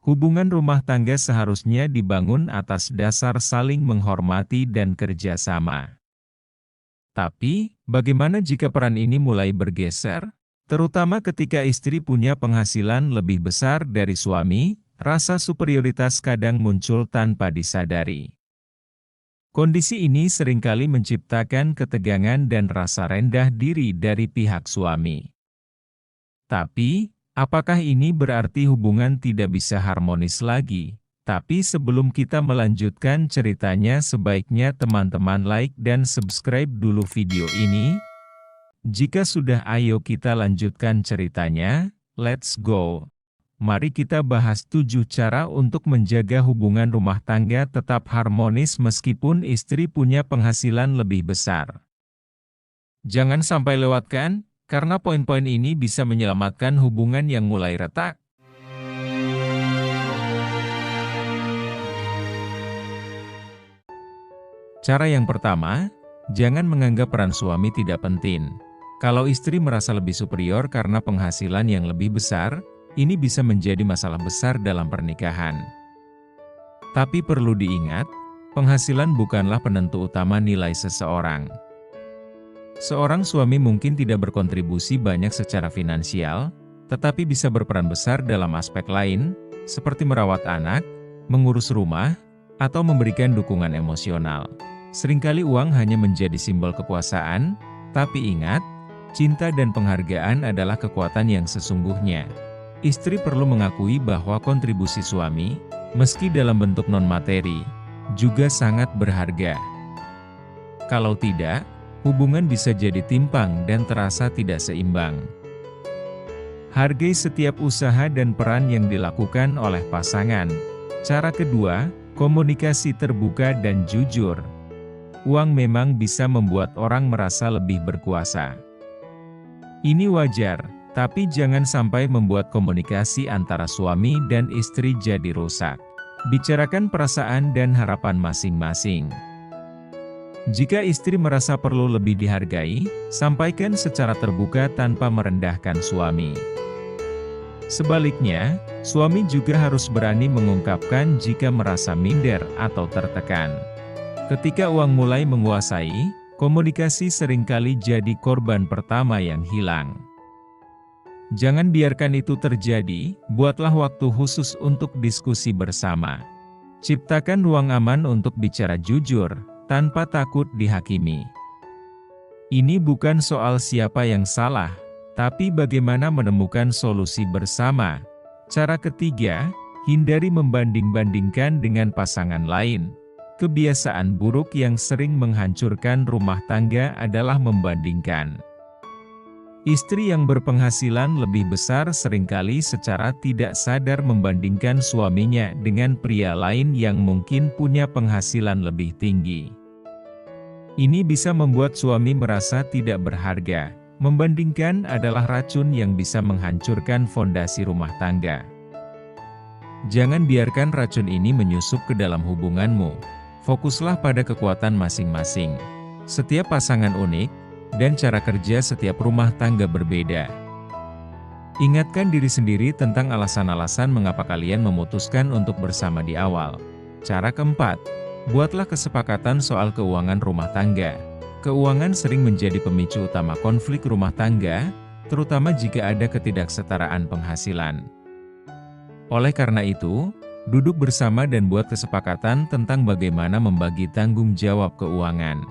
Hubungan rumah tangga seharusnya dibangun atas dasar saling menghormati dan kerjasama. Tapi, bagaimana jika peran ini mulai bergeser? Terutama ketika istri punya penghasilan lebih besar dari suami, rasa superioritas kadang muncul tanpa disadari. Kondisi ini seringkali menciptakan ketegangan dan rasa rendah diri dari pihak suami. Tapi, apakah ini berarti hubungan tidak bisa harmonis lagi? Tapi sebelum kita melanjutkan ceritanya, sebaiknya teman-teman like dan subscribe dulu video ini. Jika sudah, ayo kita lanjutkan ceritanya, let's go. Mari kita bahas 7 cara untuk menjaga hubungan rumah tangga tetap harmonis meskipun istri punya penghasilan lebih besar. Jangan sampai lewatkan, karena poin-poin ini bisa menyelamatkan hubungan yang mulai retak. Cara yang pertama, jangan menganggap peran suami tidak penting. Kalau istri merasa lebih superior karena penghasilan yang lebih besar, ini bisa menjadi masalah besar dalam pernikahan. Tapi perlu diingat, penghasilan bukanlah penentu utama nilai seseorang. Seorang suami mungkin tidak berkontribusi banyak secara finansial, tetapi bisa berperan besar dalam aspek lain, seperti merawat anak, mengurus rumah, atau memberikan dukungan emosional. Seringkali uang hanya menjadi simbol kekuasaan, tapi ingat, cinta dan penghargaan adalah kekuatan yang sesungguhnya. Istri perlu mengakui bahwa kontribusi suami, meski dalam bentuk non-materi, juga sangat berharga. Kalau tidak, hubungan bisa jadi timpang dan terasa tidak seimbang. Hargai setiap usaha dan peran yang dilakukan oleh pasangan. Cara kedua, komunikasi terbuka dan jujur. Uang memang bisa membuat orang merasa lebih berkuasa. Ini wajar, tapi jangan sampai membuat komunikasi antara suami dan istri jadi rusak. Bicarakan perasaan dan harapan masing-masing. Jika istri merasa perlu lebih dihargai, sampaikan secara terbuka tanpa merendahkan suami. Sebaliknya, suami juga harus berani mengungkapkan jika merasa minder atau tertekan. Ketika uang mulai menguasai, komunikasi seringkali jadi korban pertama yang hilang. Jangan biarkan itu terjadi, buatlah waktu khusus untuk diskusi bersama. Ciptakan ruang aman untuk bicara jujur, tanpa takut dihakimi. Ini bukan soal siapa yang salah, tapi bagaimana menemukan solusi bersama. Cara ketiga, hindari membanding-bandingkan dengan pasangan lain. Kebiasaan buruk yang sering menghancurkan rumah tangga adalah membandingkan. Istri yang berpenghasilan lebih besar seringkali secara tidak sadar membandingkan suaminya dengan pria lain yang mungkin punya penghasilan lebih tinggi. Ini bisa membuat suami merasa tidak berharga. Membandingkan adalah racun yang bisa menghancurkan fondasi rumah tangga. Jangan biarkan racun ini menyusup ke dalam hubunganmu. Fokuslah pada kekuatan masing-masing. Setiap pasangan unik, dan cara kerja setiap rumah tangga berbeda. Ingatkan diri sendiri tentang alasan-alasan mengapa kalian memutuskan untuk bersama di awal. Cara keempat, buatlah kesepakatan soal keuangan rumah tangga. Keuangan sering menjadi pemicu utama konflik rumah tangga, terutama jika ada ketidaksetaraan penghasilan. Oleh karena itu, duduk bersama dan buat kesepakatan tentang bagaimana membagi tanggung jawab keuangan.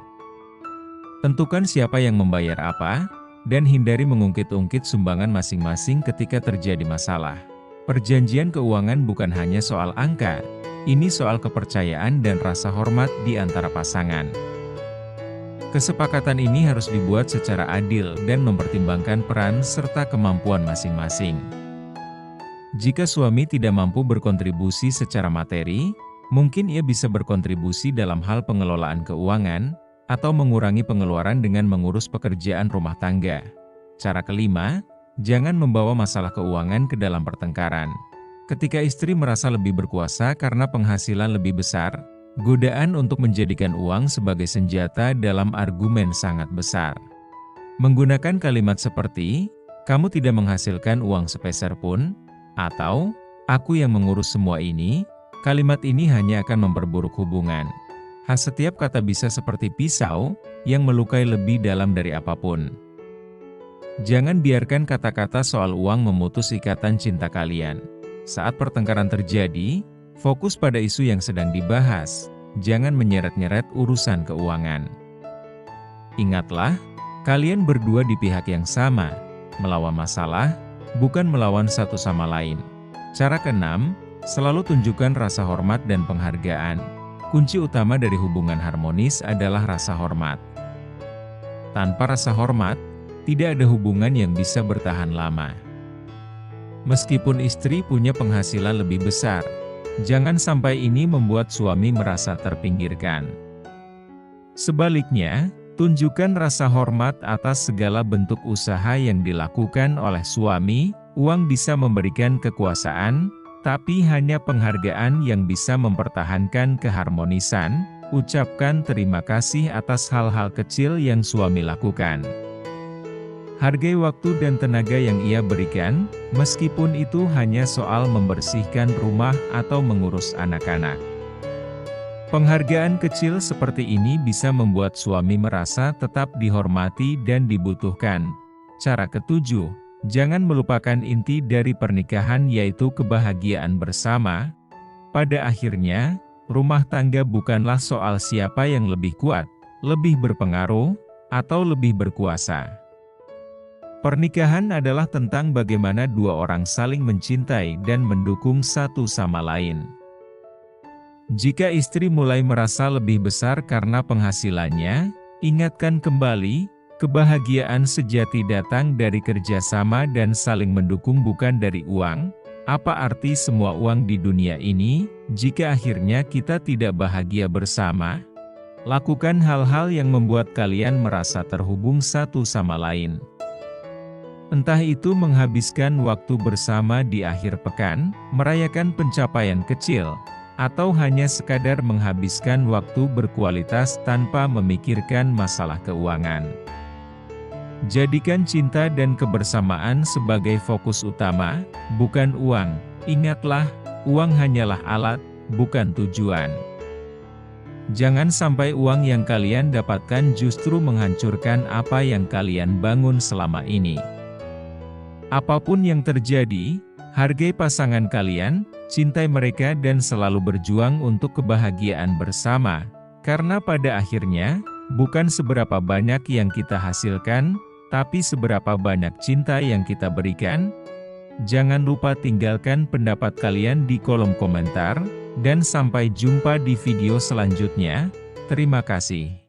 Tentukan siapa yang membayar apa, dan hindari mengungkit-ungkit sumbangan masing-masing ketika terjadi masalah. Perjanjian keuangan bukan hanya soal angka, ini soal kepercayaan dan rasa hormat di antara pasangan. Kesepakatan ini harus dibuat secara adil dan mempertimbangkan peran serta kemampuan masing-masing. Jika suami tidak mampu berkontribusi secara materi, mungkin ia bisa berkontribusi dalam hal pengelolaan keuangan, atau mengurangi pengeluaran dengan mengurus pekerjaan rumah tangga. Cara kelima, jangan membawa masalah keuangan ke dalam pertengkaran. Ketika istri merasa lebih berkuasa karena penghasilan lebih besar, godaan untuk menjadikan uang sebagai senjata dalam argumen sangat besar. Menggunakan kalimat seperti, "Kamu tidak menghasilkan uang sepeser pun," atau "Aku yang mengurus semua ini," kalimat ini hanya akan memperburuk hubungan. Setiap kata bisa seperti pisau, yang melukai lebih dalam dari apapun. Jangan biarkan kata-kata soal uang memutus ikatan cinta kalian. Saat pertengkaran terjadi, fokus pada isu yang sedang dibahas. Jangan menyeret-nyeret urusan keuangan. Ingatlah, kalian berdua di pihak yang sama, melawan masalah, bukan melawan satu sama lain. Cara keenam, selalu tunjukkan rasa hormat dan penghargaan. Kunci utama dari hubungan harmonis adalah rasa hormat. Tanpa rasa hormat, tidak ada hubungan yang bisa bertahan lama. Meskipun istri punya penghasilan lebih besar, jangan sampai ini membuat suami merasa terpinggirkan. Sebaliknya, tunjukkan rasa hormat atas segala bentuk usaha yang dilakukan oleh suami. Uang bisa memberikan kekuasaan, tapi hanya penghargaan yang bisa mempertahankan keharmonisan. Ucapkan terima kasih atas hal-hal kecil yang suami lakukan. Hargai waktu dan tenaga yang ia berikan, meskipun itu hanya soal membersihkan rumah atau mengurus anak-anak. Penghargaan kecil seperti ini bisa membuat suami merasa tetap dihormati dan dibutuhkan. Cara ketujuh, jangan melupakan inti dari pernikahan, yaitu kebahagiaan bersama. Pada akhirnya, rumah tangga bukanlah soal siapa yang lebih kuat, lebih berpengaruh, atau lebih berkuasa. Pernikahan adalah tentang bagaimana dua orang saling mencintai dan mendukung satu sama lain. Jika istri mulai merasa lebih besar karena penghasilannya, ingatkan kembali, kebahagiaan sejati datang dari kerjasama dan saling mendukung, bukan dari uang. Apa arti semua uang di dunia ini, jika akhirnya kita tidak bahagia bersama? Lakukan hal-hal yang membuat kalian merasa terhubung satu sama lain. Entah itu menghabiskan waktu bersama di akhir pekan, merayakan pencapaian kecil, atau hanya sekadar menghabiskan waktu berkualitas tanpa memikirkan masalah keuangan. Jadikan cinta dan kebersamaan sebagai fokus utama, bukan uang. Ingatlah, uang hanyalah alat, bukan tujuan. Jangan sampai uang yang kalian dapatkan justru menghancurkan apa yang kalian bangun selama ini. Apapun yang terjadi, hargai pasangan kalian, cintai mereka dan selalu berjuang untuk kebahagiaan bersama. Karena pada akhirnya, bukan seberapa banyak yang kita hasilkan, tapi seberapa banyak cinta yang kita berikan. Jangan lupa tinggalkan pendapat kalian di kolom komentar, dan sampai jumpa di video selanjutnya. Terima kasih.